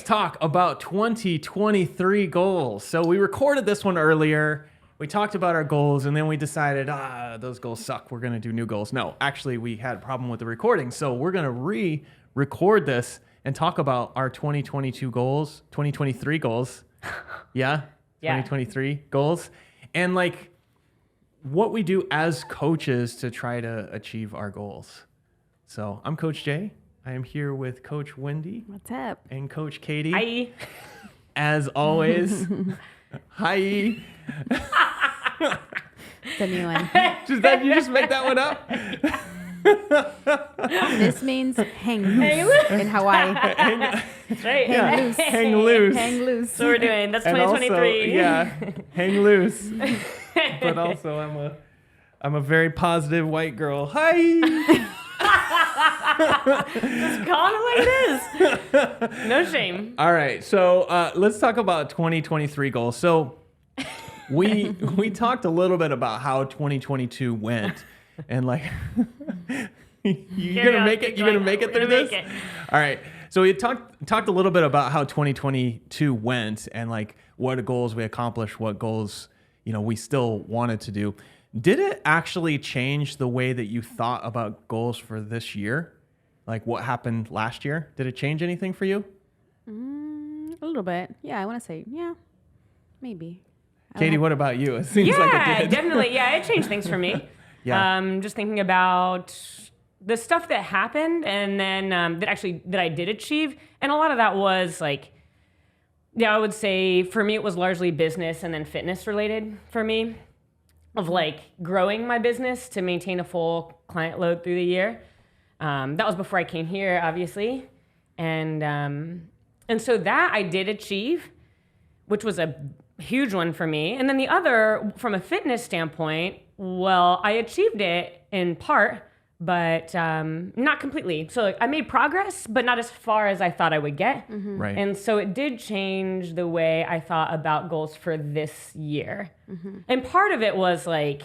talk about 2023 goals. So we recorded this one earlier. We talked about our goals, and then we decided, those goals suck. We're going to do new goals. No, actually, we had a problem with the recording. So we're going to re-record this and talk about our 2022 goals, 2023 goals. Yeah? 2023 goals. And like what we do as coaches to try to achieve our goals. So I'm Coach Jay. I am here with Coach Wendy. What's up? And Coach Katie. Hi. As always. Hi. It's a new one. You just make that one up? This means hang loose in Hawaii. That's right. Hang loose. Hang loose. Hang loose. So we're doing. That's And 2023. also, hang loose. But also, I'm a very positive white girl. Hi. Just call it like it is. No shame. All right. So let's talk about 2023 goals. So we talked a little bit about how 2022 went, and like you're gonna make it. You're gonna make it through this. All right. So we talked a little bit about how 2022 went, and like what goals we accomplished, what goals we still wanted to do. Did it actually change the way that you thought about goals for this year? Like what happened last year? Did it change anything for you? A little bit. Yeah, I want to say, maybe. Katie, what about you? It seems like it did. Definitely. Yeah, it changed things for me. Yeah. Just thinking about the stuff that happened and then that I did achieve. And a lot of that was like, I would say for me, it was largely business and then fitness related for me, of like growing my business to maintain a full client load through the year. That was before I came here, obviously. And so that I did achieve, which was a huge one for me. And then the other, from a fitness standpoint, well, I achieved it in part, but not completely. So like, I made progress, but not as far as I thought I would get. Mm-hmm. Right. And so it did change the way I thought about goals for this year. Mm-hmm. And part of it was like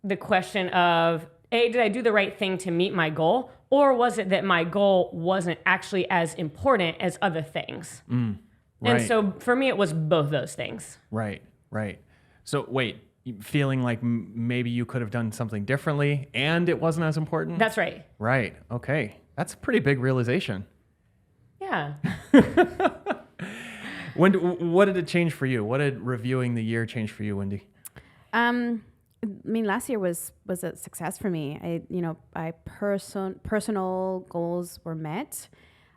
the question of, did I do the right thing to meet my goal? Or was it that my goal wasn't actually as important as other things? Right. And so for me, it was both those things. Right. So wait, feeling like maybe you could have done something differently and it wasn't as important? That's right. Right. Okay. That's a pretty big realization. Yeah. What did it change for you? What did reviewing the year change for you, Wendy? Last year was a success for me. Personal goals were met,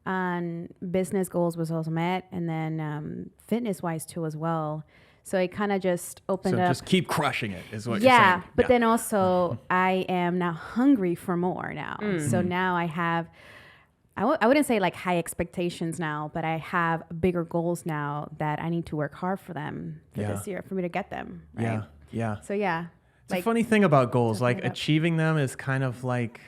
and business goals was also met, and then fitness wise too as well. So it kind of just opened up. So just keep crushing it is what you're saying. Yeah, but then also I am now hungry for more now. So now I have, I wouldn't say like high expectations now, but I have bigger goals now that I need to work hard for them for this year for me to get them. Right? Yeah. So yeah. It's a funny thing about goals, like achieving them is kind of like,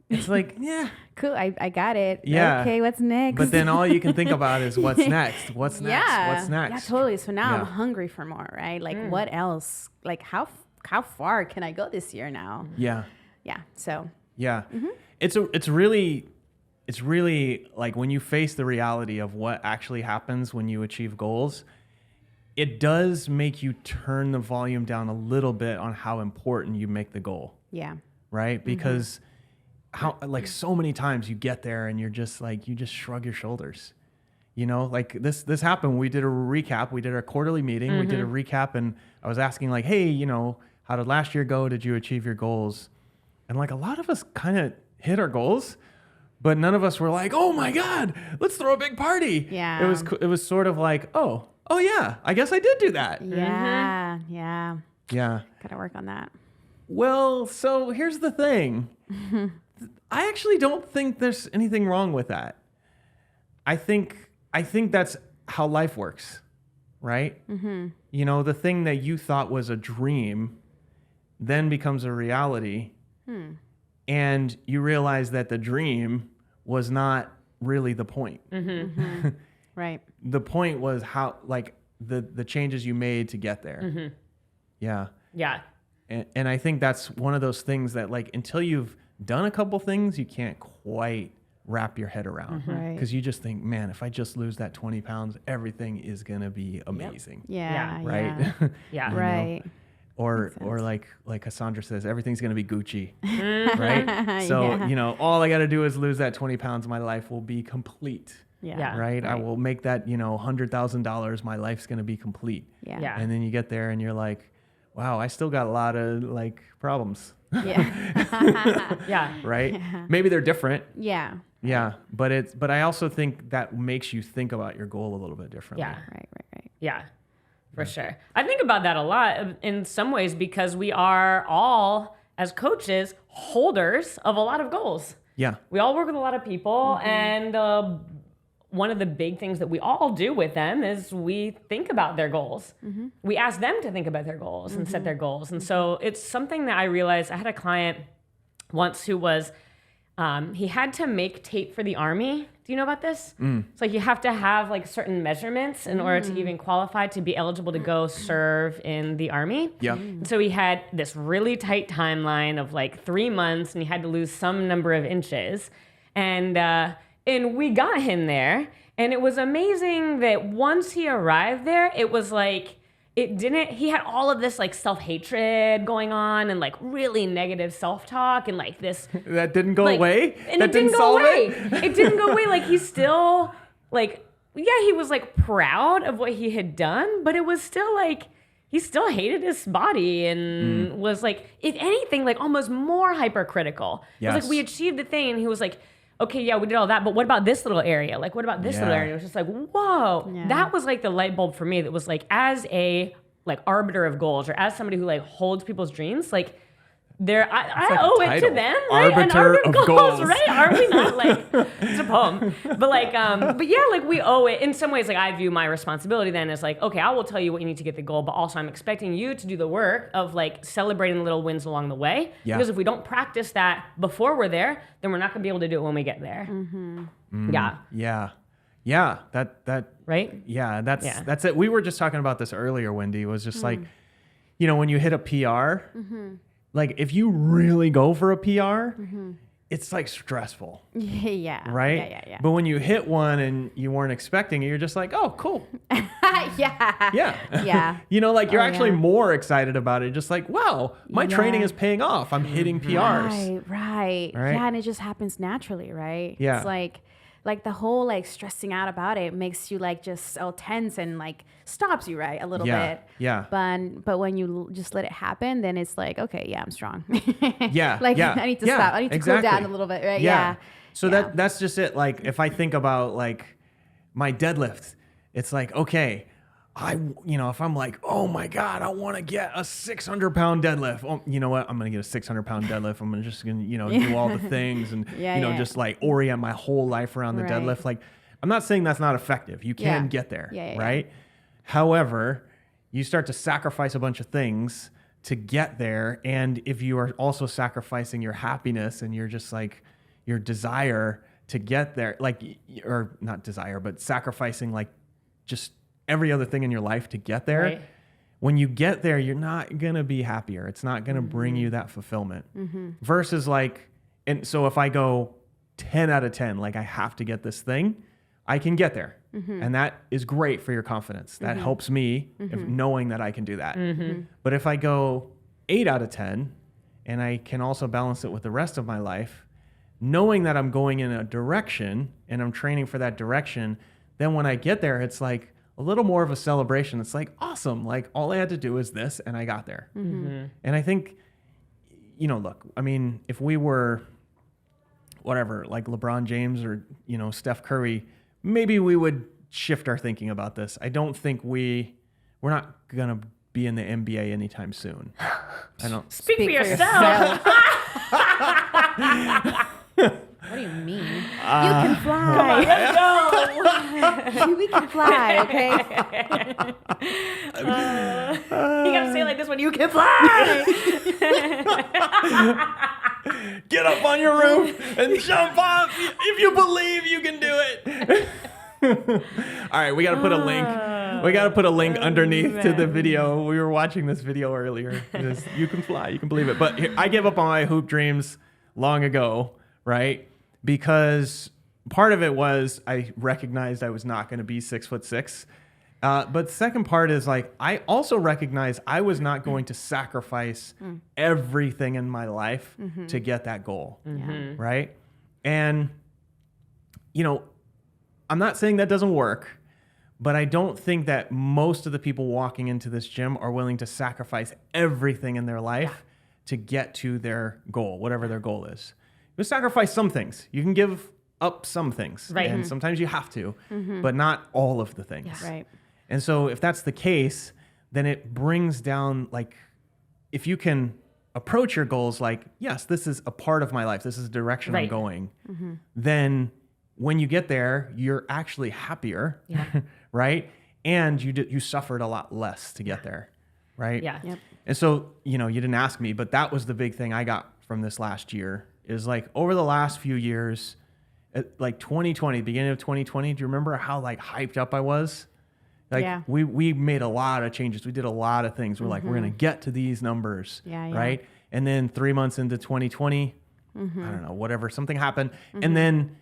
it's like, yeah. Cool, I got it. Yeah. Okay, what's next? But then all you can think about is what's next? What's next? Yeah. What's next? Yeah, totally. So now I'm hungry for more, right? Like what else? Like how far can I go this year now? Yeah. Yeah. So. Yeah. Mm-hmm. It's really like when you face the reality of what actually happens when you achieve goals, it does make you turn the volume down a little bit on how important you make the goal. Yeah. Right? Because how like so many times you get there and you're just like, you just shrug your shoulders. Like this happened. We did a recap. We did our quarterly meeting. We did a recap, and I was asking like, hey, how did last year go? Did you achieve your goals? And like a lot of us kind of hit our goals, but none of us were like, oh my God, let's throw a big party. Yeah. It was sort of like, oh yeah, I guess I did do that. Yeah. Yeah. Gotta work on that. Well, so here's the thing. I actually don't think there's anything wrong with that. I think that's how life works, right? Mm-hmm. The thing that you thought was a dream then becomes a reality. And you realize that the dream was not really the point. Right. The point was how, like, the changes you made to get there. Yeah. And I think that's one of those things that, like, until you've done a couple things, you can't quite wrap your head around. Right. Because you just think, man, if I just lose that 20 pounds, everything is going to be amazing. Yeah. Right? Yeah. Yeah. Right. Or like Cassandra says, everything's going to be Gucci, right? So, Yeah. all I got to do is lose that 20 pounds. My life will be complete, Yeah. right? I will make that, $100,000. My life's going to be complete. Yeah. Yeah. And then you get there and you're like, wow, I still got a lot of problems, Yeah. Yeah. right? Yeah. Maybe they're different. Yeah. Yeah. But I also think that makes you think about your goal a little bit differently. Yeah. Right. Yeah, for sure. I think about that a lot in some ways because we are all, as coaches, holders of a lot of goals. Yeah. We all work with a lot of people, and one of the big things that we all do with them is we think about their goals. We ask them to think about their goals and set their goals. And so it's something that I realized. I had a client once who was, he had to make tape for the Army. Do you know about this? It's like you have to have like certain measurements in order to even qualify to be eligible to go serve in the Army. Yeah. And so he had this really tight timeline of like 3 months, and he had to lose some number of inches. And we got him there, and it was amazing that once he arrived there, it was like, he had all of this like self-hatred going on and like really negative self-talk and like this. That didn't go away? And that it didn't go solve away. it? It didn't go away. Like he's still like, he was like proud of what he had done, but it was still like, he still hated his body and was like, if anything, like almost more hypercritical. It was Yes. like we achieved the thing and he was like, okay, yeah, we did all that, but what about this little area? Like, what about this little Yeah. area? It was just like, whoa. Yeah. That was like the light bulb for me. That was like, as a like arbiter of goals or as somebody who like holds people's dreams, like I like a owe it title. to them, right? Arbiter of goals. right? Aren't we not like, it's a poem. But like, but yeah, like we owe it in some ways. Like I view my responsibility then as like, okay, I will tell you what you need to get the goal, but also I'm expecting you to do the work of like celebrating the little wins along the way. Yeah. Because if we don't practice that before we're there, then we're not gonna be able to do it when we get there. Yeah. Yeah. That Right? Yeah, that's Yeah. that's it. We were just talking about this earlier, Wendy. It was just like, when you hit a PR, like if you really go for a PR, it's like stressful, Yeah. right? Yeah. But when you hit one and you weren't expecting it, you're just like, oh, cool. Yeah. Yeah. Yeah. Like you're Oh, actually yeah. more excited about it. Just like, wow, my training Yeah. is paying off. I'm hitting PRs. Right. Right? Yeah, and it just happens naturally, right? Yeah. It's like the whole like stressing out about it makes you like just so tense and like stops you, right? A little Yeah. bit. Yeah. But when you just let it happen, then it's like, okay, yeah, I'm strong. Yeah. Like yeah. I need to yeah, stop. I need to cool exactly. down a little bit, right? Yeah. So Yeah. that's just it. Like if I think about like my deadlift, it's like, okay, if I'm like, oh my God, I want to get a 600-pound deadlift. Oh, you know what? I'm going to get a 600-pound deadlift. I'm just going to, do all the things and, Yeah. just like orient my whole life around the Right. deadlift. Like, I'm not saying that's not effective. You can Yeah. get there, Yeah. right? However, you start to sacrifice a bunch of things to get there. And if you are also sacrificing your happiness and you're just like your desire to get there, like, or not desire, but sacrificing like just every other thing in your life to get there. Right. When you get there, you're not going to be happier. It's not going to bring you that fulfillment versus like, and so if I go 10 out of 10, like I have to get this thing, I can get there. And that is great for your confidence. That helps me if knowing that I can do that. But if I go 8 out of 10 and I can also balance it with the rest of my life, knowing that I'm going in a direction and I'm training for that direction, then when I get there, it's like a little more of a celebration. It's like, awesome. Like all I had to do is this and I got there. And I think, look, I mean, if we were whatever, like LeBron James or, Steph Curry, maybe we would shift our thinking about this. I don't think we're not going to be in the NBA anytime soon. I don't. Speak for yourself. What do you mean? You can fly. Let's go. We can fly, okay? You gotta say it like this one. You can fly. Get up on your roof and jump off. If you believe you can do it. All right, we got to put a link. We got to put a link underneath to the video. We were watching this video earlier. You can fly. You can believe it. But I gave up on my hoop dreams long ago, right? Because part of it was I recognized I was not going to be 6'6". But the second part is like, I also recognized I was not going to sacrifice everything in my life to get that goal. Right. And, you know, I'm not saying that doesn't work, but I don't think that most of the people walking into this gym are willing to sacrifice everything in their life to get to their goal, whatever their goal is. You sacrifice some things. You can give up some things. Right. And sometimes you have to, but not all of the things. Yeah. Right. And so if that's the case, then it brings down, like, if you can approach your goals like, yes, this is a part of my life, this is a direction I'm going, then when you get there, you're actually happier, right? And you suffered a lot less to get there, right? Yeah. Yep. And so, you know, you didn't ask me, but that was the big thing I got from this last year is like over the last few years, like 2020, beginning of 2020, do you remember how like hyped up I was? Like we made a lot of changes. We did a lot of things. We're like, we're going to get to these numbers, right? And then 3 months into 2020, I don't know, whatever, something happened. And then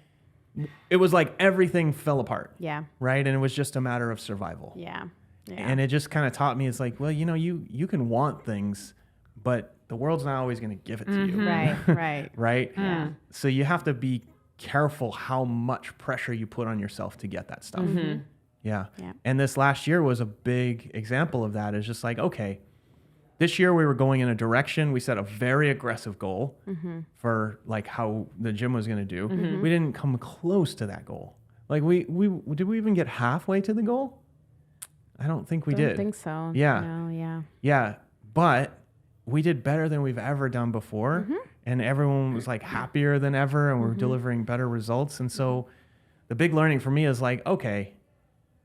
it was like everything fell apart. Yeah. Right. And it was just a matter of survival. Yeah. And it just kind of taught me, it's like, well, you know, you can want things, but the world's not always going to give it to you. Right. Right. Yeah. So you have to be careful how much pressure you put on yourself to get that stuff. Yeah. And this last year was a big example of that. It's just like, okay, this year we were going in a direction. We set a very aggressive goal for like how the gym was going to do. We didn't come close to that goal. Like did we even get halfway to the goal? I don't think we did. I don't think so. Yeah. No, Yeah. But we did better than we've ever done before. And everyone was like happier than ever. And we're delivering better results. And so the big learning for me is like, okay,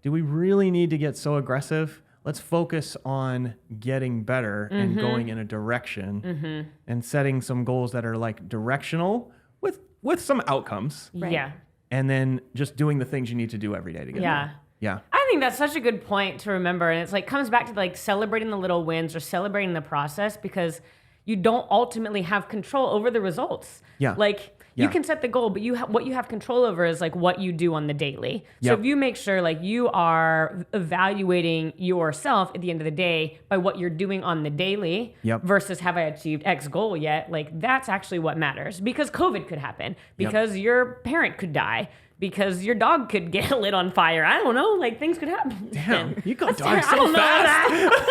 do we really need to get so aggressive? Let's focus on getting better and going in a direction and setting some goals that are like directional with some outcomes. Right. Yeah. And then just doing the things you need to do every day to get there. Yeah. I think that's such a good point to remember. And it's like comes back to like celebrating the little wins or celebrating the process because you don't ultimately have control over the results. Yeah. Like you can set the goal, but what you have control over is like what you do on the daily. So if you make sure like you are evaluating yourself at the end of the day by what you're doing on the daily versus have I achieved X goal yet? Like that's actually what matters because COVID could happen, because your parent could die, because your dog could get lit on fire. I don't know, like things could happen. Damn, you go dark so fast.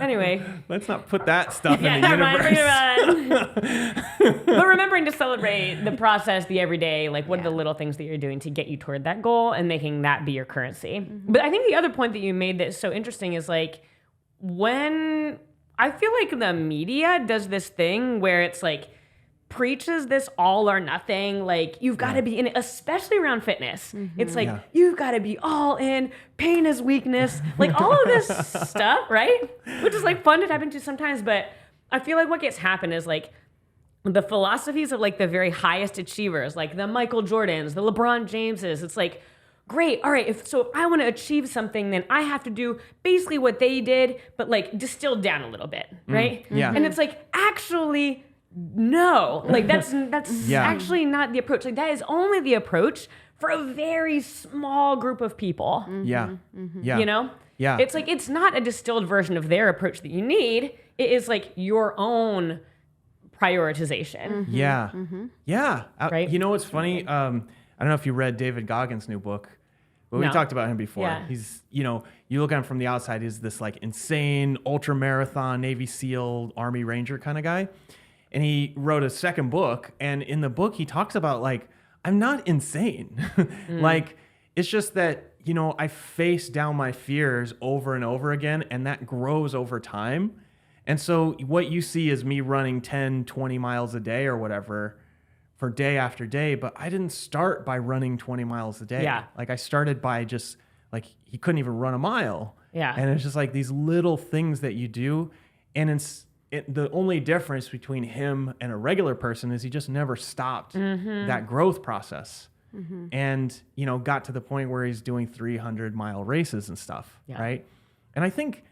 Anyway. Let's not put that stuff in the universe. But remembering to celebrate the process, the everyday, like what are the little things that you're doing to get you toward that goal and making that be your currency. But I think the other point that you made that's so interesting is like when I feel like the media does this thing where it's like preaches this all or nothing, like you've got to be in it, especially around fitness. It's like you've got to be all in, pain is weakness, like all of this stuff, right? Which is like fun to tap into sometimes, but I feel like what gets happen is like the philosophies of like the very highest achievers, like the Michael Jordans, the LeBron Jameses, it's like, great, all right, if I want to achieve something, then I have to do basically what they did, but like distilled down a little bit, right? And it's like, actually, no, like that's actually not the approach. Like that is only the approach for a very small group of people. Yeah. You know? Yeah. It's like, it's not a distilled version of their approach that you need. It is like your own prioritization. Yeah. Right? You know what's funny? I don't know if you read David Goggins' new book, but we talked about him before. Yeah. He's, you know, you look at him from the outside, he's this like insane ultra marathon, Navy SEAL, Army Ranger kind of guy. And he wrote a second book. And in the book, he talks about like, I'm not insane. Like, it's just that, you know, I face down my fears over and over again, and that grows over time. And so what you see is me running 10, 20 miles a day or whatever for day after day. But I didn't start by running 20 miles a day. Yeah. Like I started by just like, he couldn't even run a mile. Yeah. And it's just like these little things that you do. And the only difference between him and a regular person is he just never stopped that growth process. And, you know, got to the point where he's doing 300-mile races and stuff, right? And I think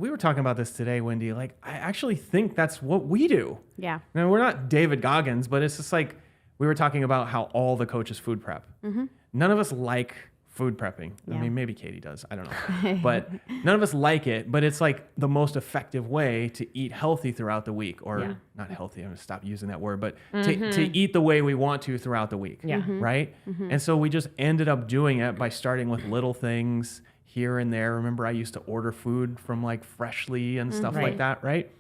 we were talking about this today, Wendy. Like, I actually think that's what we do. Yeah. Now, we're not David Goggins, but it's just like we were talking about how all the coaches food prep. None of us like food prepping. I Yeah. mean, maybe Katie does. I don't know. But none of us like it. But it's like the most effective way to eat healthy throughout the week. Or not healthy. I'm going to stop using that word. But to eat the way we want to throughout the week. Yeah. Right? And so we just ended up doing it by starting with little things here and there. Remember, I used to order food from like Freshly and stuff like that. Right?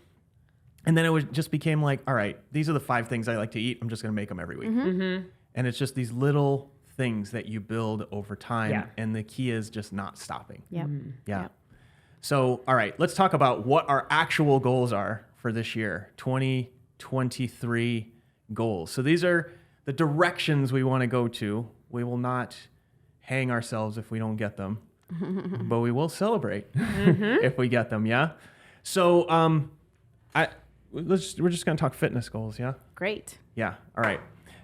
And then just became like, all right, these are the 5 things I like to eat. I'm just going to make them every week. And it's just these little things that you build over time. Yeah. And the key is just not stopping. Yep. Yeah. Yep. So, all right, let's talk about what our actual goals are for this year, 2023 goals. So these are the directions we want to go to. We will not hang ourselves if we don't get them, but we will celebrate if we get them. Yeah. So, we're just going to talk fitness goals. Yeah. Great. Yeah. All right.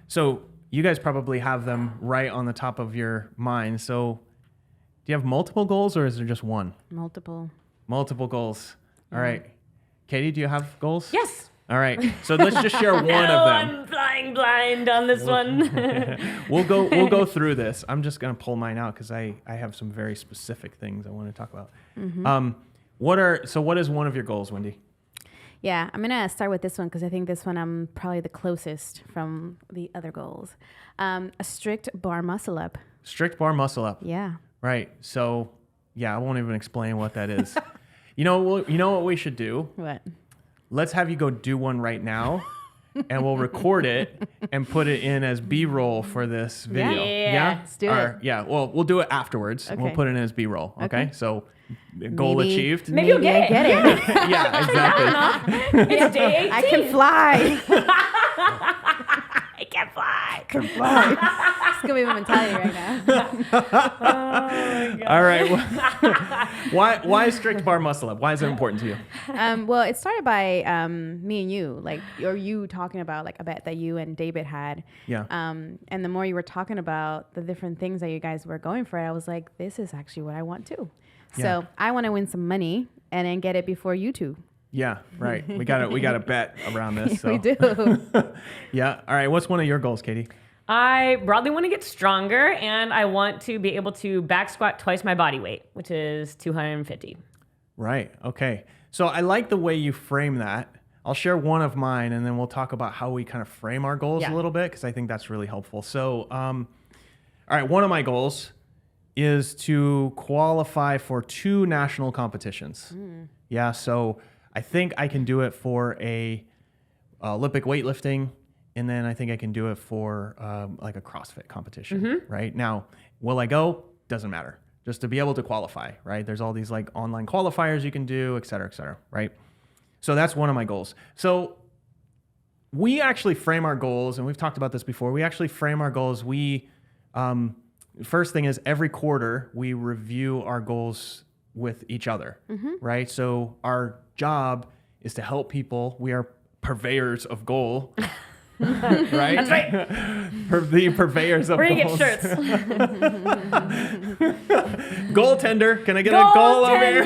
So you guys probably have them right on the top of your mind. So do you have multiple goals or is there just one? Multiple. Multiple goals. All right. Katie, do you have goals? Yes. All right. So let's just share one of Oh, them. I'm flying blind on this one. We'll go through this. I'm just going to pull mine out because I have some very specific things I want to talk about. What is one of your goals, Wendy? Yeah, I'm going to start with this one because I think this one I'm probably the closest from the other goals. A strict bar muscle up. Strict bar muscle up. Yeah. Right. So, yeah, I won't even explain what that is. You know what we should do? What? Let's have you go do one right now, and we'll record it and put it in as B-roll for this video. Yeah. Let's do it. Yeah. Well, we'll do it afterwards. Okay. We'll put it in as B-roll. Okay. So, goal Maybe- achieved. Maybe you'll get I it. get it. Yeah. Exactly. It's day 18. I can fly. I can fly. It's going to be my mentality right now. All right. Why strict bar muscle up? Why is it important to you? Well, it started by me and you, or you talking about a bet that you and David had. Yeah. And the more you were talking about the different things that you guys were going for, I was like, this is actually what I want too. Yeah. So I want to win some money and then get it before you two. Yeah. Right. We got to bet around this. So. We do. Yeah. All right. What's one of your goals, Katie? I broadly want to get stronger, and I want to be able to back squat twice my body weight, which is 250. Right. Okay. So I like the way you frame that. I'll share one of mine, and then we'll talk about how we kind of frame our goals a little bit, because I think that's really helpful. So, all right, one of my goals is to qualify for 2 national competitions. Yeah. So I think I can do it for a Olympic weightlifting. And then I think I can do it for like a CrossFit competition, right? Now, will I go? Doesn't matter. Just to be able to qualify, right? There's all these like online qualifiers you can do, et cetera, right? So that's one of my goals. So we actually frame our goals, and we've talked about this before. We actually frame our goals. First thing is every quarter we review our goals with each other, right? So our job is to help people. We are purveyors of goal. Right? That's right. The purveyors of We're going to goals. get shirts. Goaltender. Can I get a goal over here?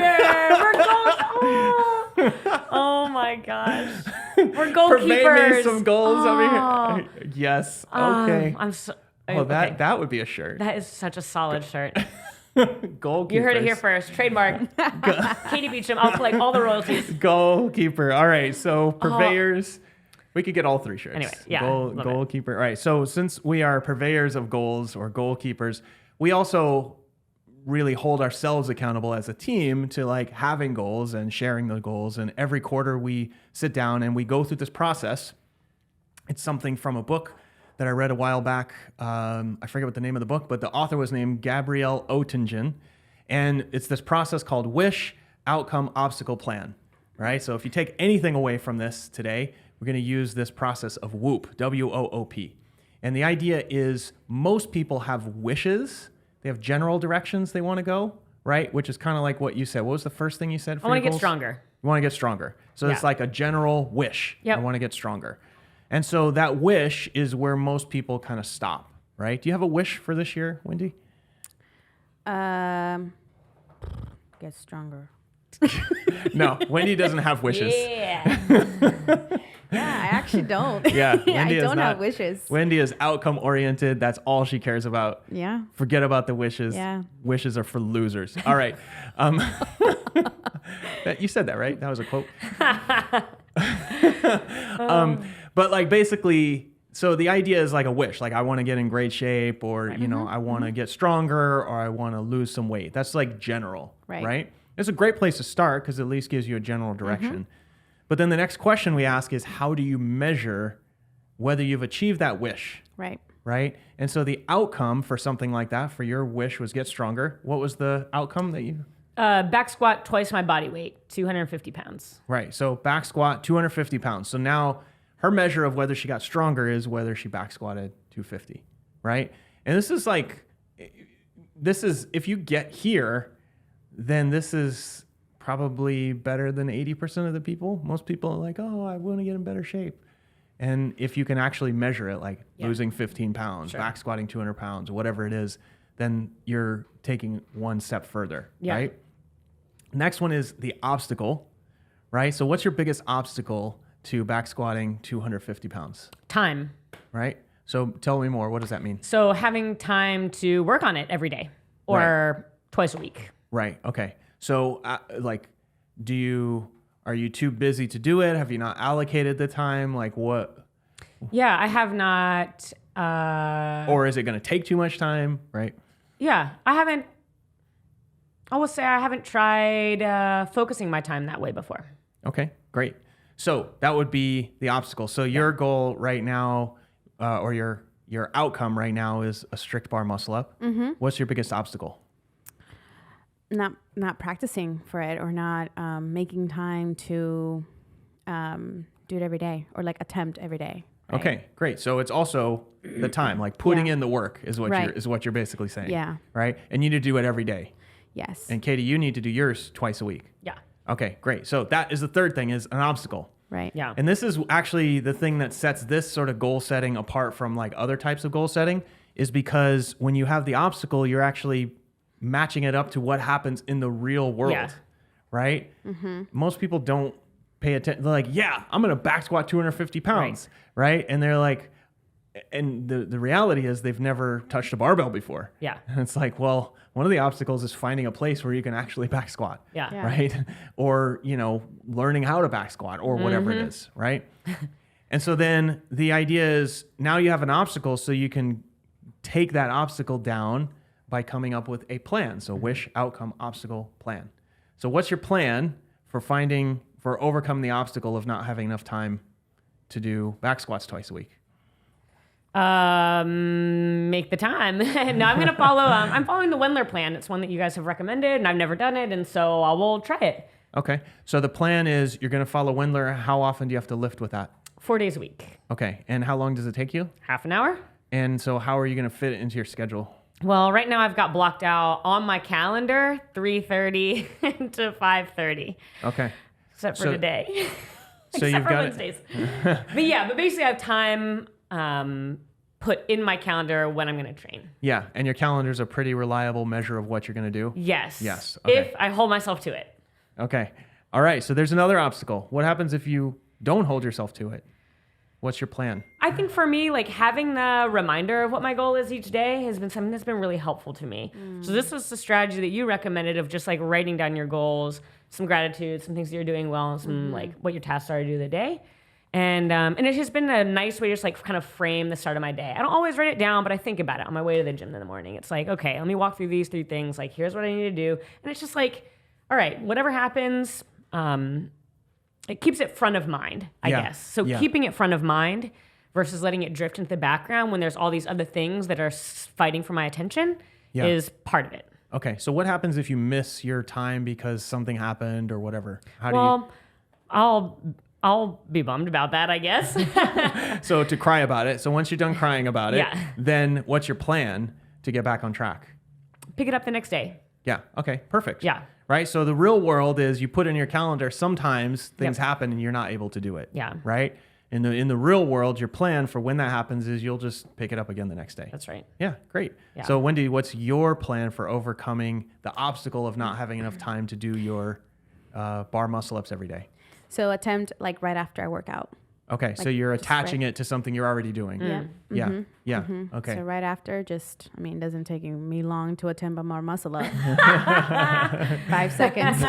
We're oh my gosh. We're Purvey me goalkeepers. some goals over here. Yes. Okay. I'm so, Well, okay. that would be a shirt. That is such a solid shirt. Goalkeepers. You heard it here first. Trademark. Katie Beecham. I'll collect all the royalties. Goalkeeper. All right. So purveyors. We could get all 3 shirts. Anyway, yeah, love it. Goalkeeper. All right. So since we are purveyors of goals or goalkeepers, we also really hold ourselves accountable as a team to like having goals and sharing the goals. And every quarter we sit down and we go through this process. It's something from a book that I read a while back. I forget what the name of the book, but the author was named Gabrielle Oettingen. And it's this process called Wish, Outcome, Obstacle, Plan. Right? So if you take anything away from this today, we're going to use this process of WOOP, W-O-O-P. And the idea is most people have wishes. They have general directions they want to go, right? Which is kind of like what you said. What was the first thing you said for I want to your get goals? stronger. You want to get stronger. So it's Yeah. like a general wish. Yep. I want to get stronger. And so that wish is where most people kind of stop, right? Do you have a wish for this year, Wendy? Get stronger. No, Wendy doesn't have wishes. Yeah. Yeah, I actually don't. Yeah, I Wendy is don't not- have wishes. Wendy is outcome oriented. That's all she cares about. Yeah. Forget about the wishes. Yeah. Wishes are for losers. All right. You said that, right? That was a quote. But like basically, so the idea is like a wish. Like I want to get in great shape, or you know, I want to get stronger, or I want to lose some weight. That's like general, right? It's a great place to start because at least gives you a general direction. But then the next question we ask is, how do you measure whether you've achieved that wish? Right. Right? And so the outcome for something like that, for your wish, was get stronger. What was the outcome that you... Back squat twice my body weight, 250 pounds. Right. So back squat, 250 pounds. So now her measure of whether she got stronger is whether she back squatted 250. Right? And this is if you get here, then this is probably better than 80% of the people. Most people are like, oh, I want to get in better shape. And if you can actually measure it, like losing 15 pounds, back squatting 200 pounds, whatever it is, then you're taking one step further, right? Next one is the obstacle, right? So what's your biggest obstacle to back squatting 250 pounds? Time. Right? So tell me more. What does that mean? So having time to work on it every day or twice a week. Right. Okay. So like, are you too busy to do it? Have you not allocated the time? Like what? Yeah, I have not. Or is it going to take too much time? Right. Yeah, I will say I haven't tried focusing my time that way before. Okay, great. So that would be the obstacle. So your goal right now, or your outcome right now is a strict bar muscle up. Mm-hmm. What's your biggest obstacle? Not practicing for it, or not making time to do it every day, or like attempt every day. Right? Okay, great. So it's also the time, like putting in the work is what you're basically saying. Yeah. Right? And you need to do it every day. Yes. And Katie, you need to do yours twice a week. Yeah. Okay, great. So that is the third thing, is an obstacle. Right. Yeah. And this is actually the thing that sets this sort of goal setting apart from like other types of goal setting, is because when you have the obstacle, you're actually matching it up to what happens in the real world, right? Mm-hmm. Most people don't pay attention. They're like, yeah, I'm going to back squat 250 pounds, right? And they're like, and the reality is they've never touched a barbell before. Yeah. And it's like, well, one of the obstacles is finding a place where you can actually back squat. Yeah. Right? Or, learning how to back squat or whatever it is, right? And so then the idea is now you have an obstacle, so you can take that obstacle down by coming up with a plan. So wish, outcome, obstacle, plan. So what's your plan for overcoming the obstacle of not having enough time to do back squats twice a week? Make the time. No, I'm going to follow, I'm following the Wendler plan. It's one that you guys have recommended and I've never done it. And so I will try it. Okay. So the plan is you're going to follow Wendler. How often do you have to lift with that? 4 days a week. Okay. And how long does it take you? Half an hour. And so how are you going to fit it into your schedule? Well, right now I've got blocked out on my calendar 3:30 to 5:30. Okay. Except for today. So Except you've for got Wednesdays. But basically I have time put in my calendar when I'm going to train. Yeah. And your calendar is a pretty reliable measure of what you're going to do? Yes. Yes. Okay. If I hold myself to it. Okay. All right. So there's another obstacle. What happens if you don't hold yourself to it? What's your plan? I think for me, like having the reminder of what my goal is each day has been something that's been really helpful to me. So this was the strategy that you recommended of just like writing down your goals, some gratitude, some things that you're doing well, and some like what your tasks are to do the day. And it has been a nice way to just like kind of frame the start of my day. I don't always write it down, but I think about it on my way to the gym in the morning. It's like, okay, let me walk through these 3 things. Like, here's what I need to do. And it's just like, all right, whatever happens, it keeps it front of mind, I guess. So keeping it front of mind versus letting it drift into the background when there's all these other things that are fighting for my attention is part of it. Okay. So what happens if you miss your time because something happened or whatever? How I'll be bummed about that, I guess. So to cry about it. So once you're done crying about it, Yeah. then what's your plan to get back on track? Pick it up the next day. Yeah. Okay. Perfect. Yeah. Right. So the real world is you put in your calendar, sometimes things happen and you're not able to do it. Yeah. Right. In the real world, your plan for when that happens is you'll just pick it up again the next day. That's right. Yeah. Great. Yeah. So Wendy, what's your plan for overcoming the obstacle of not having enough time to do your bar muscle ups every day? So attempt like right after I work out. Okay, so you're attaching it to something you're already doing. Yeah. Yeah. Yeah. Okay. So right after, it doesn't take me long to attempt a more muscle up. 5 seconds.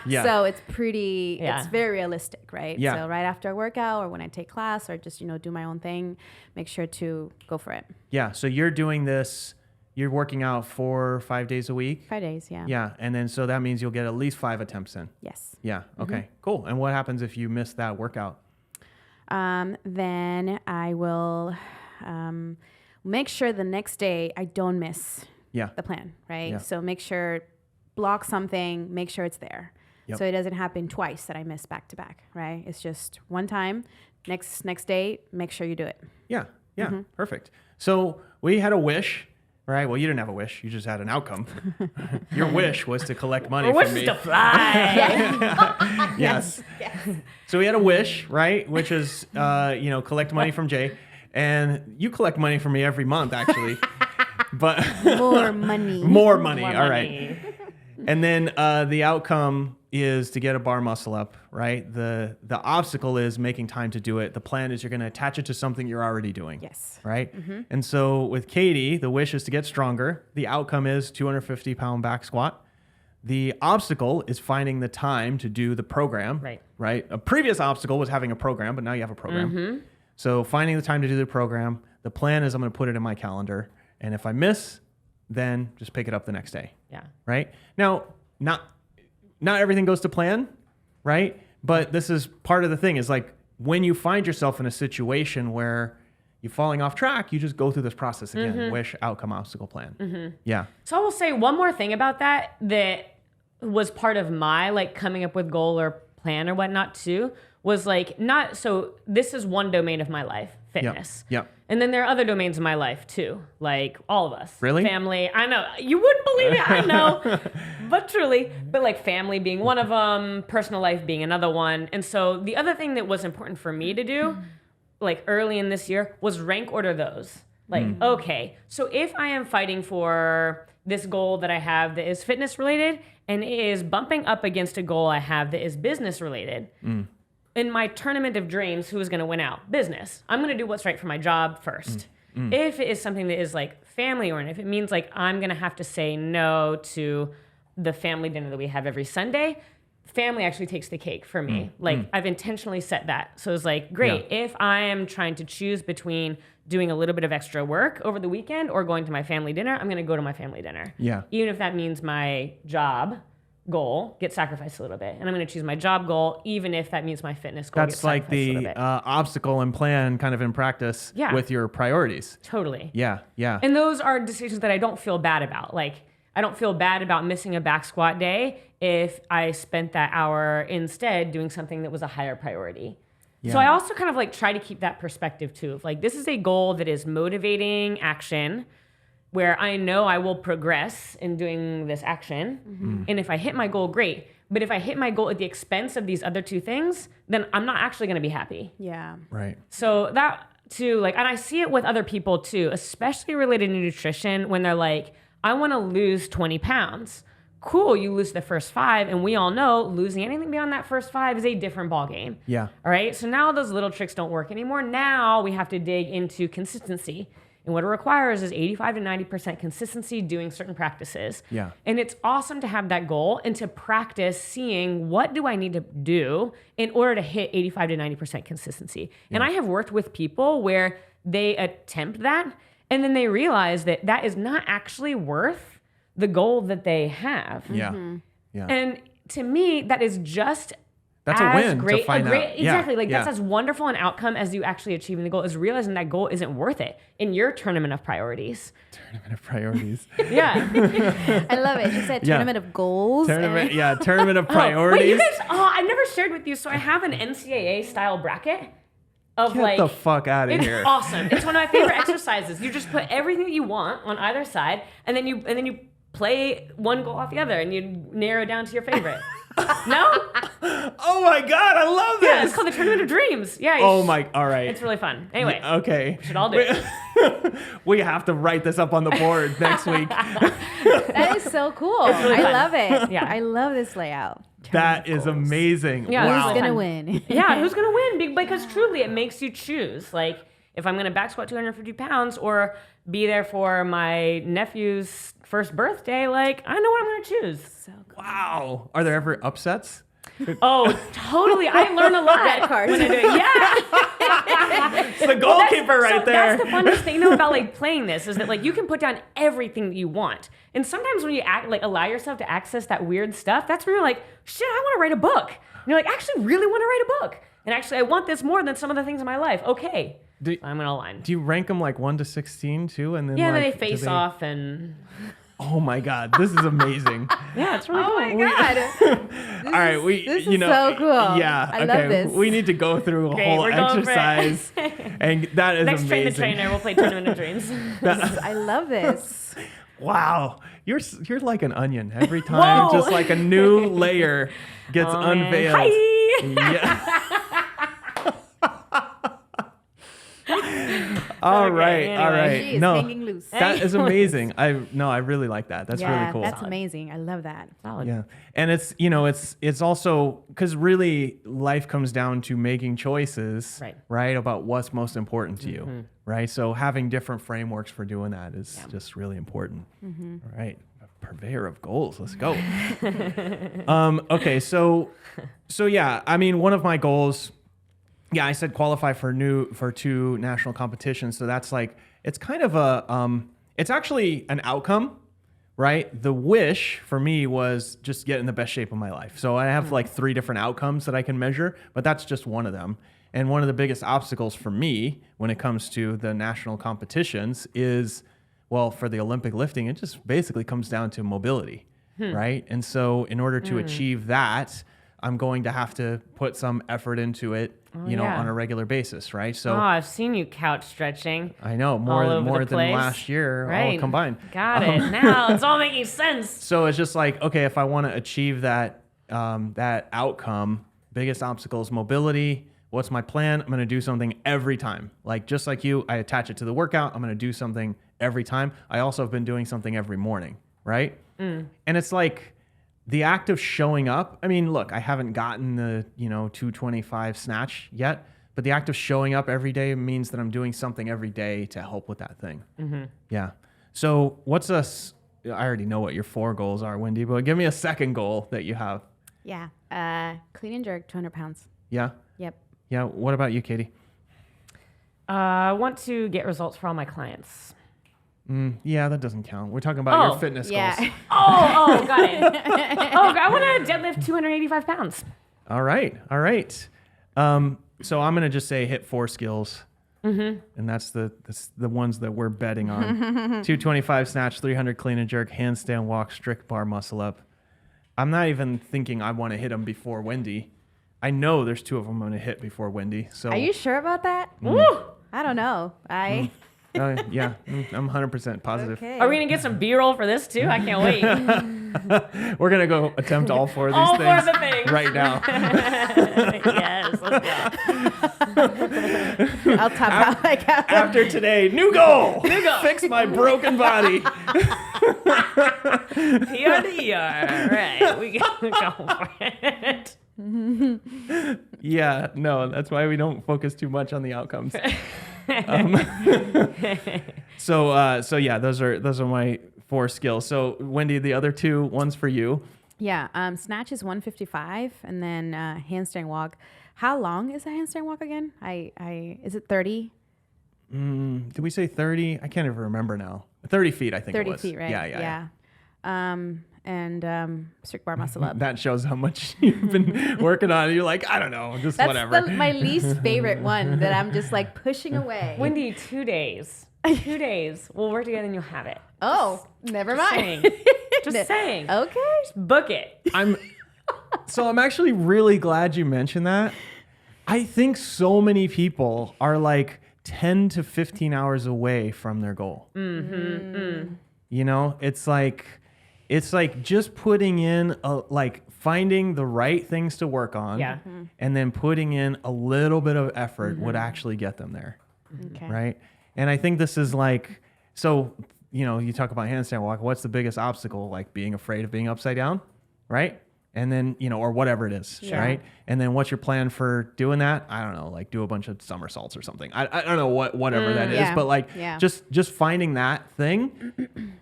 Yeah. So it's pretty, Yeah. it's very realistic, right? Yeah. So right after I work out or when I take class or just, do my own thing, make sure to go for it. Yeah. So you're doing this, you're working out 4 or 5 days a week? 5 days, yeah. Yeah. And then so that means you'll get at least 5 attempts in. Yes. Yeah. Okay. Cool. And what happens if you miss that workout? Then I will make sure the next day I don't miss Yeah. the plan, right? Yeah. So make sure, block something, make sure it's there. Yep. So it doesn't happen twice that I miss back to back, right? It's just one time, next day, make sure you do it. Yeah. Yeah. Perfect. So we had a wish, right? Well, you didn't have a wish. You just had an outcome. Your wish was to collect money Or from wish me. to fly. Yes. So we had a wish, right? Which is, collect money from Jay. And you collect money from me every month, actually. But More money. more money. More All right. money. And then the outcome is to get a bar muscle up, right? The obstacle is making time to do it. The plan is you're going to attach it to something you're already doing. Yes. Right? And so with Katie, the wish is to get stronger. The outcome is 250-pound back squat. The obstacle is finding the time to do the program. Right? A previous obstacle was having a program, but now you have a program. So finding the time to do the program. The plan is I'm going to put it in my calendar. And if I miss, then just pick it up the next day. Yeah. Right? Now, not everything goes to plan, right? But this is part of the thing is like when you find yourself in a situation where you're falling off track, you just go through this process again. Wish, outcome, obstacle, plan. Yeah. So I will say one more thing about that was part of my like coming up with goal or plan or whatnot too, was like this is one domain of my life, fitness. Yep. And then there are other domains of my life too, like all of us. Really? Family. I know. You wouldn't believe it. I know. But truly. But like family being one of them, personal life being another one. And so the other thing that was important for me to do, like early in this year, was rank order those. Like, okay, so if I am fighting for this goal that I have that is fitness related and it is bumping up against a goal I have that is business related, in my tournament of dreams, who is going to win out? Business. I'm going to do what's right for my job first. If it is something that is like family oriented, if it means like I'm going to have to say no to the family dinner that we have every Sunday, family actually takes the cake for me. I've intentionally set that. So it's like, great. Yeah. If I am trying to choose between doing a little bit of extra work over the weekend or going to my family dinner, I'm going to go to my family dinner. Yeah. Even if that means my job goal gets sacrificed a little bit. And I'm going to choose my job goal, even if that means my fitness goal gets That's like sacrificed a little the bit. obstacle and plan kind of in practice with your priorities. Totally. Yeah. Yeah. And those are decisions that I don't feel bad about. Like, I don't feel bad about missing a back squat day if I spent that hour instead doing something that was a higher priority. Yeah. So I also kind of like try to keep that perspective too. Of like, this is a goal that is motivating action where I know I will progress in doing this action. And if I hit my goal, great. But if I hit my goal at the expense of these other two things, then I'm not actually going to be happy. Yeah. Right. So that too, like, and I see it with other people too, especially related to nutrition when they're like, I want to lose 20 pounds. Cool, you lose the first 5, and we all know losing anything beyond that first 5 is a different ballgame. Yeah. All right, so now those little tricks don't work anymore. Now we have to dig into consistency. And what it requires is 85 to 90% consistency doing certain practices. Yeah. And it's awesome to have that goal and to practice seeing what do I need to do in order to hit 85 to 90% consistency. Yeah. And I have worked with people where they attempt that and then they realize that that is not actually worth the goal that they have. Yeah. Yeah. And to me, that is just that's a win great, to find out. Exactly. Like yeah. that's as wonderful an outcome as you actually achieving the goal is realizing that goal isn't worth it in your tournament of priorities. Tournament of priorities. Yeah. I love it. You said tournament of goals. Tournament of Wait, priorities. you guys, I never shared with you. So I have an NCAA style bracket of Get the fuck out of here. It's awesome. It's one of my favorite exercises. You just put everything that you want on either side and then you play one goal off the other and you narrow down to your favorite. No? Oh my God, I love this. Yeah, it's called the Tournament of Dreams. Yeah. Oh my, all right. It's really fun. Anyway. Okay. We should all do it. We have to write this up on the board next week. That is so cool. really I fun. love it. Yeah. I love this layout. That is amazing. Yeah, Wow. Who's gonna win? Yeah, who's going to win? Because truly, it makes you choose. Like, if I'm going to back squat 250 pounds or be there for my nephew's first birthday, like, I know what I'm going to choose. So cool. Wow. Are there ever upsets? Oh, totally. I learn a lot Red cards. when I do it. Yeah. It's the goalkeeper right there. That's the funnest thing, about like playing this is that like you can put down everything that you want. And sometimes when you allow yourself to access that weird stuff, that's when you're like, shit, I want to write a book. And you're like, I actually really want to write a book. And actually, I want this more than some of the things in my life. Okay. I'm going to align. Do you rank them like 1 to 16 too? And then Yeah, then like, they face off and... Oh my God, this is amazing. Yeah, it's really cool. Oh my God. All right, This is so cool. Yeah, I okay. love this. We need to go through a Great, whole we're going for it. exercise, and that is Next amazing. Train the Trainer, we'll play Tournament of Dreams. I love this. Wow, you're like an onion every time. Whoa. Just like a new layer gets Oh, man. unveiled. Hi. Yeah. All right, all anyway. right. She is No, hanging loose. that is amazing. I really like that. That's yeah, really cool. that's amazing. I love that. Solid. Yeah. And it's also because really life comes down to making choices, right? About what's most important to you, right? So having different frameworks for doing that is just really important. All right. Purveyor of goals. Let's go. Okay. So yeah, I mean, one of my goals, I said qualify for 2 national competitions. So that's like, it's kind of it's actually an outcome, right? The wish for me was just get in the best shape of my life. So I have like 3 different outcomes that I can measure, but that's just one of them. And one of the biggest obstacles for me when it comes to the national competitions is, well, for the Olympic lifting, it just basically comes down to mobility, right? And so in order to achieve that, I'm going to have to put some effort into it, on a regular basis, right? So I've seen you couch stretching. I know all more over the than place. last year Right. all combined. Got it. Now it's all making sense. So it's just like, okay, if I want to achieve that outcome, biggest obstacle is mobility. What's my plan? I'm going to do something every time. Like just like you, I attach it to the workout. I'm going to do something every time. I also have been doing something every morning, right? And it's like the act of showing up. I mean, look, I haven't gotten the 225 snatch yet, but the act of showing up every day means that I'm doing something every day to help with that thing. Yeah. So I already know what your 4 goals are, Wendy, but give me a second goal that you have. Yeah. Clean and jerk, 200 pounds. Yeah. Yep. Yeah. What about you, Katie? I want to get results for all my clients. Yeah, that doesn't count. We're talking about your fitness yeah. goals. Oh, got it. I want to deadlift 285 pounds. All right. So I'm gonna just say hit 4 skills, and that's the ones that we're betting on. 225 snatch, 300 clean and jerk, handstand walk, strict bar muscle up. I'm not even thinking I want to hit them before Wendy. I know there's 2 of them I'm gonna hit before Wendy. So Are you sure about that? I don't know. yeah, I'm 100% positive. Okay. Are we going to get some B-roll for this too? I can't wait. We're gonna go attempt all 4 of these All 4 things, of the things. right now. Yes, let's go. I'll top out like After today, new goal. Fix my broken body. PRDR. Right, we go for it. Yeah, no, that's why we don't focus too much on the outcomes. So yeah, those are my 4 skills. So Wendy, the other 2 ones for you. Yeah. Snatch is 155, and then handstand walk. How long is a handstand walk again? Is it 30? Did we say 30? I can't even remember now. 30 feet, I think 30 it was. feet, right? Yeah. And strict bar muscle up. That shows how much you've been working on it. You're like, I don't know, just That's whatever. my least favorite one that I'm just like pushing away. Wendy, 2 days. 2 days. We'll work together and you'll have it. Oh, never mind. Saying. Just saying. Okay. Book it. I'm actually really glad you mentioned that. I think so many people are like 10 to 15 hours away from their goal. It's like just putting in like finding the right things to work on, Yeah. and then putting in a little bit of effort would actually get them there, Okay. right? And I think this is like, so, you know, you talk about handstand walk. What's the biggest obstacle? Like being afraid of being upside down, right? And then, you know, or whatever it is, Sure. right? And then what's your plan for doing that? I don't know, like do a bunch of somersaults or something. I don't know whatever that is, Yeah. but like Yeah. just finding that thing,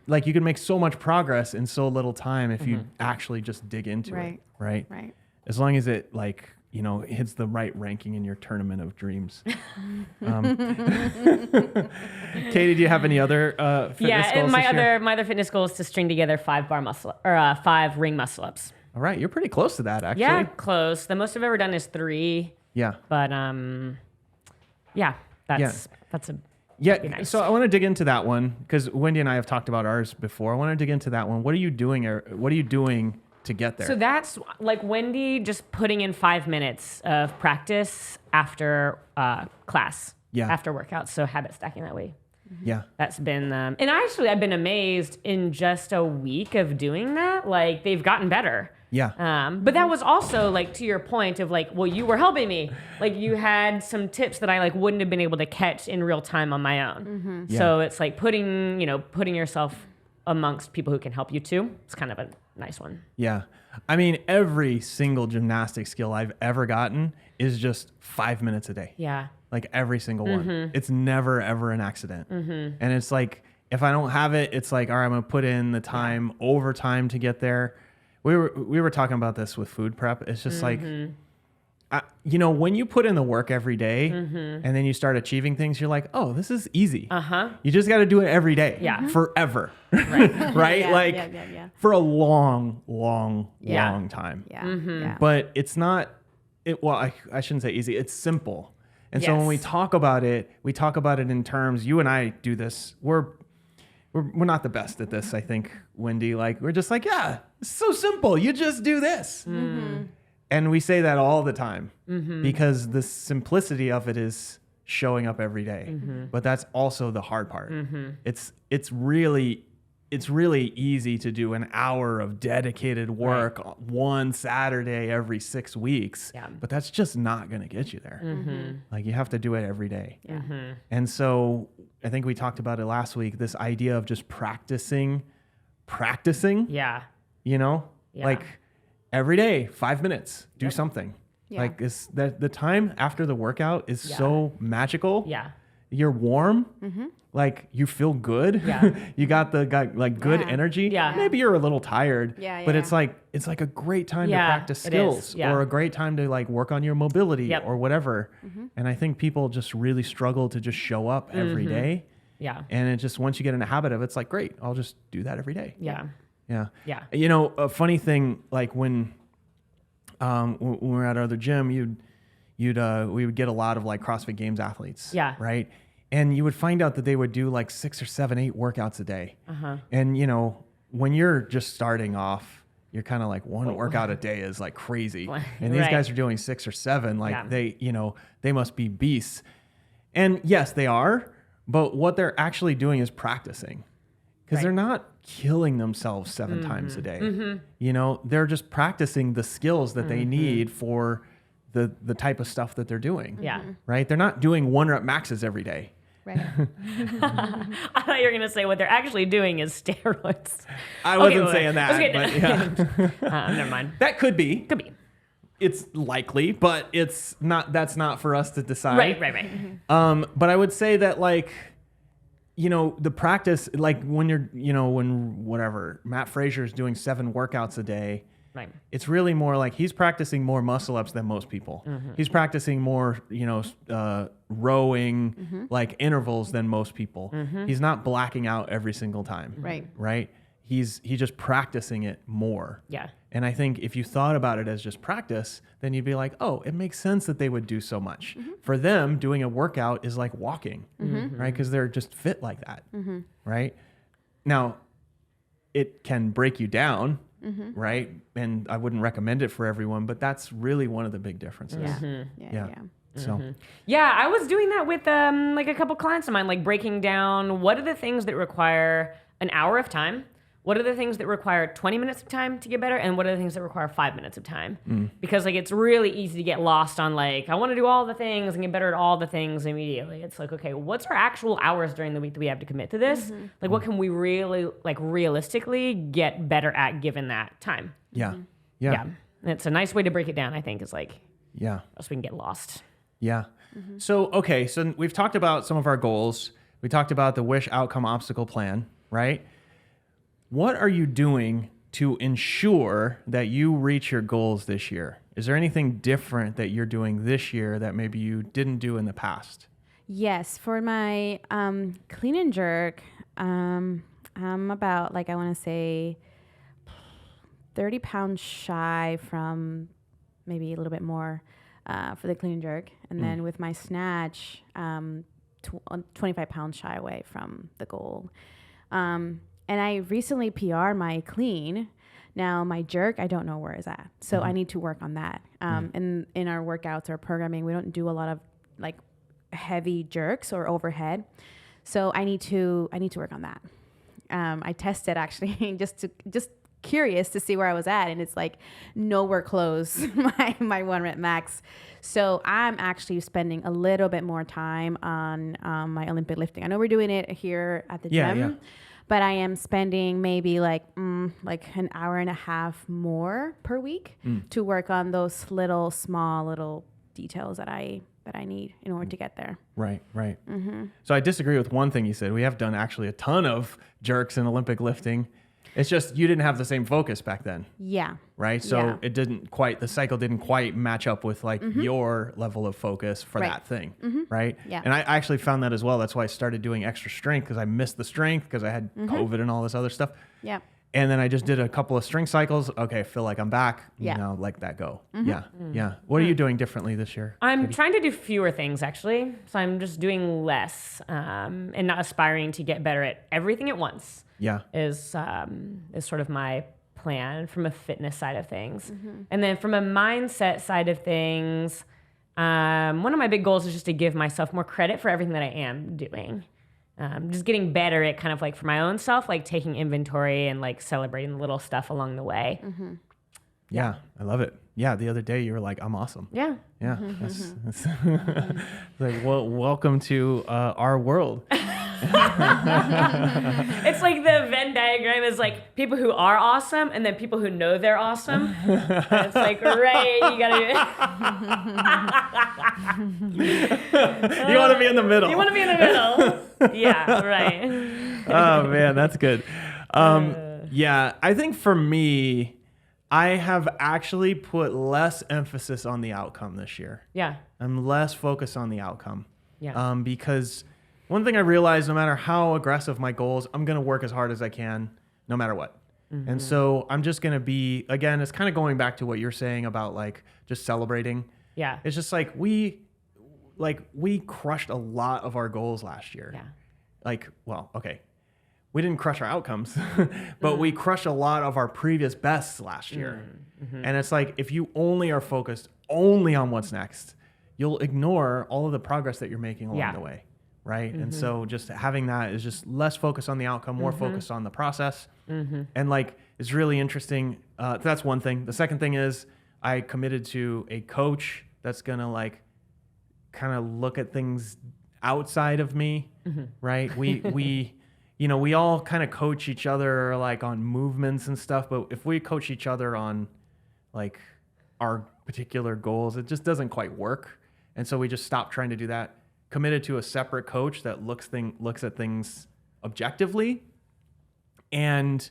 like you can make so much progress in so little time if you actually just dig into Right. it, right? Right. As long as it like, you know, hits the right ranking in your tournament of dreams. Katie, do you have any other fitness And goals my this year? other fitness goal is to string together 5 ring muscle ups. All right, you're pretty close to that, actually. Yeah, close. The most I've ever done is 3, Yeah. but that's a Yeah. be nice. So I want to dig into that one because Wendy and I have talked about ours before. I want to dig into that one. What are you doing? What are you doing to get there? So that's like Wendy just putting in 5 minutes of practice after class, Yeah. after workouts. So habit stacking that way. yeah. That's been, and actually I've been amazed in just a week of doing that. Like they've gotten better. Yeah. But that was also like to your point of like, well, you were helping me. Like you had some tips that I like wouldn't have been able to catch in real time on my own. So it's like putting yourself amongst people who can help you too. It's kind of a nice one. Yeah. I mean, every single gymnastic skill I've ever gotten is just 5 minutes a day. Yeah. Like every single one. It's never, ever an accident. And it's like, if I don't have it, it's like, all right, I'm going to put in the time, overtime to get there. We were talking about this with food prep. It's just like, you know, when you put in the work every day and then you start achieving things, you're like, oh, this is easy. You just got to do it every day. Yeah. Forever. Right? Yeah, like yeah. for a long, long, Yeah. long time. Yeah. Yeah. But it's not, I shouldn't say easy. It's simple. And so when we Yes. talk about it in terms, you and I do this, we're not the best at this, I think, Wendy. Like, we're just like, yeah, it's so simple. You just do this. And we say that all the time because the simplicity of it is showing up every day. But that's also the hard part. It's really easy to do an hour of dedicated work one Saturday every 6 weeks. Yeah. But that's just not going to get you there. Like you have to do it every day. Yeah. And so I think we talked about it last week, this idea of just practicing, Yeah. you know, Yeah. like every day, 5 minutes, do something. Yeah. Like the time after the workout is so magical. Yeah. You're warm. Like you feel good. Yeah. You got good Yeah. energy. Yeah. Maybe you're a little tired. Yeah, But yeah. it's like a great time to Yeah, practice it is. skills Yeah. or a great time to like work on your mobility Yep. or whatever. And I think people just really struggle to just show up every day. Yeah. And it just, once you get in a habit of it, it's like, great, I'll just do that every day. Yeah. Yeah. Yeah. You know, a funny thing, like when we were at our other gym, we would get a lot of like CrossFit Games athletes. Yeah. Right. And you would find out that they would do like 6 or 7, 8 workouts a day. And you know, when you're just starting off, you're kind of like one workout a day is like crazy. And these Right. guys are doing 6 or 7, like Yeah. they must be beasts. And yes, they are, but what they're actually doing is practicing. Because Right. they're not killing themselves 7 times a day. You know, they're just practicing the skills that they need for the type of stuff that they're doing. Yeah. Right? They're not doing 1-rep maxes every day. Right. I thought you were going to say what they're actually doing is steroids. I wasn't wait, saying that, okay. but yeah. Never mind. That could be. Could be. It's likely, but it's not. That's not for us to decide. Right. But I would say that, like, you know, the practice, like when you're, you know, when whatever, Matt Frazier is doing 7 workouts a day, Right. it's really more like he's practicing more muscle ups than most people. He's practicing more, you know, rowing, like intervals than most people. He's not blacking out every single time. Right. Right. He's just practicing it more. Yeah. And I think if you thought about it as just practice, then you'd be like, oh, it makes sense that they would do so much. For them, doing a workout is like walking, right? Because they're just fit like that, right? Now, it can break you down, right? And I wouldn't recommend it for everyone, but that's really one of the big differences. Yeah. Yeah. Yeah. So, Yeah, I was doing that with like a couple clients of mine, like breaking down what are the things that require an hour of time, what are the things that require 20 minutes of time to get better, and what are the things that require 5 minutes of time? Because like it's really easy to get lost on like, I want to do all the things and get better at all the things immediately. It's like, okay, what's our actual hours during the week that we have to commit to this? Like what can we really like realistically get better at given that time? Yeah. Yeah. And it's a nice way to break it down, I think, is like, Yeah. else we can get lost. Yeah. So, okay. So we've talked about some of our goals. We talked about the wish outcome obstacle plan, right? What are you doing to ensure that you reach your goals this year? Is there anything different that you're doing this year that maybe you didn't do in the past? Yes, for my clean and jerk, I'm about, like, I want to say 30 pounds shy from maybe a little bit more for the clean and jerk. And then with my snatch, 25 pounds shy away from the goal. And I recently PR'd my clean. Now my jerk, I don't know where it's at. So I need to work on that. And in our workouts or programming, we don't do a lot of like heavy jerks or overhead. So I need to work on that. I tested actually just curious to see where I was at, and it's like nowhere close my 1 rep max. So I'm actually spending a little bit more time on my Olympic lifting. I know we're doing it here at the gym, but I am spending maybe like an hour and a half more per week to work on those small little details that I need in order to get there. Right. So I disagree with one thing you said. We have done actually a ton of jerks in Olympic lifting. It's just you didn't have the same focus back then. Yeah. Right? So it didn't quite, the cycle didn't quite match up with like your level of focus for that thing. Right? Yeah. And I actually found that as well. That's why I started doing extra strength, because I missed the strength because I had COVID and all this other stuff. Yeah. And then I just did a couple of strength cycles. Okay, I feel like I'm back. You know, let that go. Yeah. What are you doing differently this year? I'm trying to do fewer things, actually. So I'm just doing less and not aspiring to get better at everything at once. Yeah. Is sort of my plan from a fitness side of things. And then from a mindset side of things, one of my big goals is just to give myself more credit for everything that I am doing. Just getting better at kind of like for my own self, like taking inventory and like celebrating the little stuff along the way. Yeah, I love it. Yeah, the other day you were like, I'm awesome. Yeah. Yeah. That's like, well, welcome to our world. It's like the Venn diagram is like people who are awesome and then people who know they're awesome. And it's like, right, you gotta You want to be in the middle. You want to be in the middle. Yeah, right. Oh man, that's good. Yeah, I think for me, I have actually put less emphasis on the outcome this year. Yeah. I'm less focused on the outcome. Yeah. Because one thing I realized, no matter how aggressive my goals, I'm going to work as hard as I can, no matter what. And so I'm just going to be, again, it's kind of going back to what you're saying about like just celebrating. Yeah. It's just like we crushed a lot of our goals last year. Yeah. Like, well, okay. We didn't crush our outcomes, but we crushed a lot of our previous bests last year. And it's like, if you only are focused only on what's next, you'll ignore all of the progress that you're making along the way. Right. And so just having that is just less focus on the outcome, more focus on the process. And like, it's really interesting. That's one thing. The second thing is I committed to a coach that's going to like kind of look at things outside of me. Right. We you know, we all kind of coach each other like on movements and stuff, but if we coach each other on like our particular goals, it just doesn't quite work. And so we just stopped trying to do that. Committed to a separate coach that looks at things objectively, and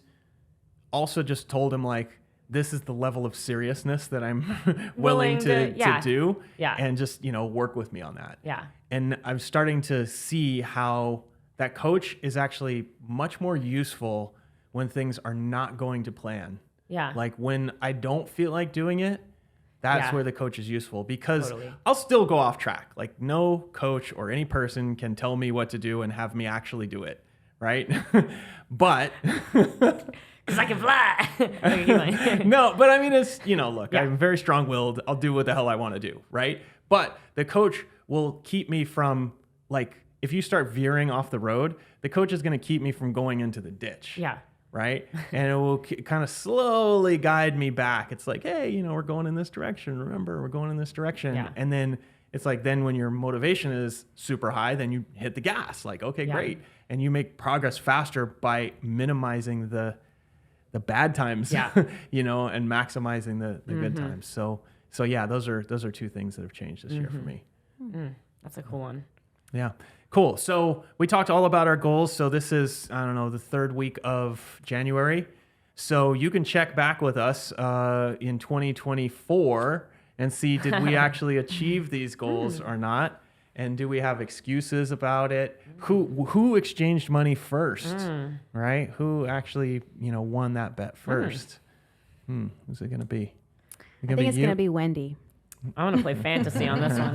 also just told him like, this is the level of seriousness that I'm willing to do, and just, you know, work with me on that. Yeah. And I'm starting to see how that coach is actually much more useful when things are not going to plan. Yeah. Like when I don't feel like doing it, that's where the coach is useful, because I'll still go off track. Like no coach or any person can tell me what to do and have me actually do it. Right. But because I can fly. Okay, no, but I mean, it's, you know, look, I'm very strong-willed. I'll do what the hell I want to do. Right. But the coach will keep me from like, if you start veering off the road, the coach is going to keep me from going into the ditch. Yeah. right? And it will kind of slowly guide me back. It's like, hey, you know, we're going in this direction. Remember, we're going in this direction. Yeah. And then it's like, then when your motivation is super high, then you hit the gas. Like, okay, great. And you make progress faster by minimizing the bad times, you know, and maximizing the good times. So yeah, those are two things that have changed this year for me. That's a cool one. Yeah. Cool. So we talked all about our goals. So this is, I don't know, the third week of January. So you can check back with us in 2024 and see, did we actually achieve these goals or not? And do we have excuses about it? Who exchanged money first, right? Who actually, you know, won that bet first? Who's it going to be? I think it's going to be Wendy. I want to play fantasy on this one.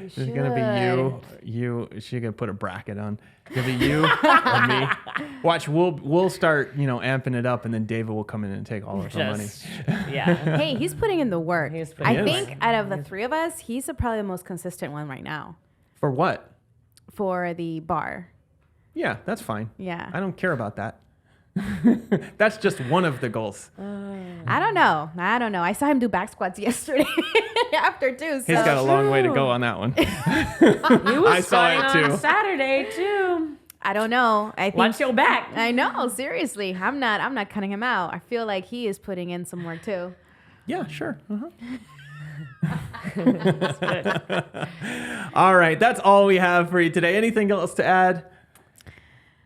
It's going to be you. She's going to put a bracket on. It's going to be you or me. Watch, we'll start, you know, amping it up, and then David will come in and take all of the money. Yeah. Hey, he's putting in the work. I think work. out of the three of us, he's probably the most consistent one right now For what? for the bar. Yeah, that's fine. Yeah. I don't care about that. That's just one of the goals. I don't know. I saw him do back squats yesterday after too. So. He's got a long way to go on that one. He was I saw it squatting too. on Saturday too. I don't know. I think Watch your back. I know. Seriously, I'm not cutting him out. I feel like he is putting in some work too. Yeah, sure. That's good. All right, that's all we have for you today. Anything else to add?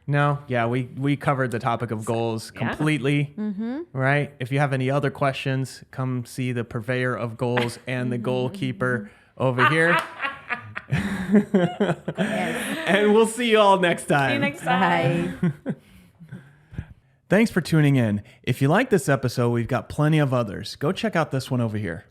No? Yeah, we covered the topic of goals completely, right? If you have any other questions, come see the purveyor of goals and the goalkeeper over here. And we'll see you all next time. See you next time. Bye. Thanks for tuning in. If you like this episode, we've got plenty of others. Go check out this one over here.